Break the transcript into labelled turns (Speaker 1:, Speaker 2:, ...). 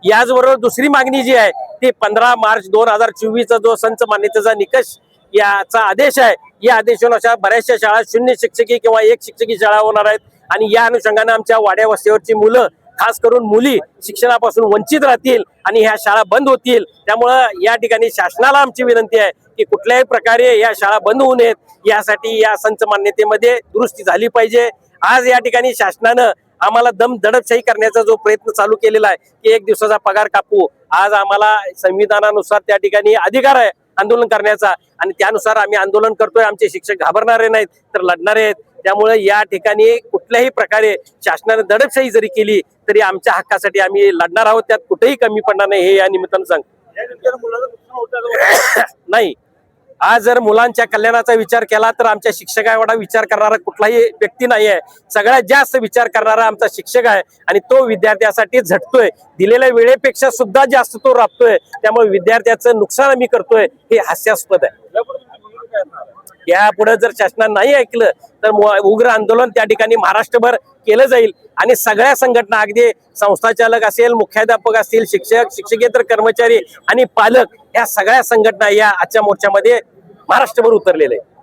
Speaker 1: याचबरोबर दुसरी मागणी जी आहे ती 15 मार्च 2024 जो संच मान्यतेचा निकष याचा आदेश आहे, या आदेशानुसार बऱ्याचशा शाळा शून्य शिक्षकी किंवा एक शिक्षकी शाळा होणार आहेत आणि या अनुषंगाने आमच्या वाड्या वस्तीवरची मुलं, खास करून मुली शिक्षणापासून वंचित राहतील आणि ह्या शाळा बंद होतील। त्यामुळं या ठिकाणी शासनाला आमची विनंती आहे की कुठल्याही प्रकारे या शाळा बंद होऊ नयेत, यासाठी या संच मान्यतेमध्ये दुरुस्ती झाली पाहिजे। आज या ठिकाणी शासनानं आम्हाला दडपशाही करण्याचा जो प्रयत्न चालू केलेला आहे की एक दिवसाचा पगार कापू, आज आम्हाला संविधानानुसार त्या ठिकाणी अधिकार आहे आंदोलन करण्याचा आणि त्यानुसार आम्ही आंदोलन करतोय। आमचे शिक्षक घाबरणारे नाहीत तर लढणारे आहेत। त्यामुळे या ठिकाणी कुठल्याही प्रकारे शासनाने दडपशाही जरी केली तरी आमच्या हक्कासाठी आम्ही लढणार आहोत, त्यात कुठेही कमी पडणार नाही, हे या निमित्तानं नाही। आज जर मुलांच्या कल्याणाचा विचार केला तर आमच्या शिक्षक एवढा विचार करणारा कुठलाही व्यक्ती नाही आहे। सगळ्यात जास्त विचार करणारा आमचा शिक्षक आहे आणि तो विद्यार्थ्यासाठी झटतोय, दिलेल्या वेळेपेक्षा सुद्धा जास्त तो राबतोय। त्यामुळे विद्यार्थ्याचं नुकसान आम्ही करतोय हे हास्यास्पद आहे। यापुढे जर शासनाने नाही ऐकलं तर उग्र आंदोलन त्या ठिकाणी महाराष्ट्रभर केलं जाईल आणि सगळ्या संघटना, अगदी संस्थाचालक असेल, मुख्याध्यापक असतील, शिक्षक, शिक्षकेतर कर्मचारी आणि पालक, या सगळ्या संघटना या आजच्या मोर्चामध्ये महाराष्ट्रभर उतरलेले आहेत।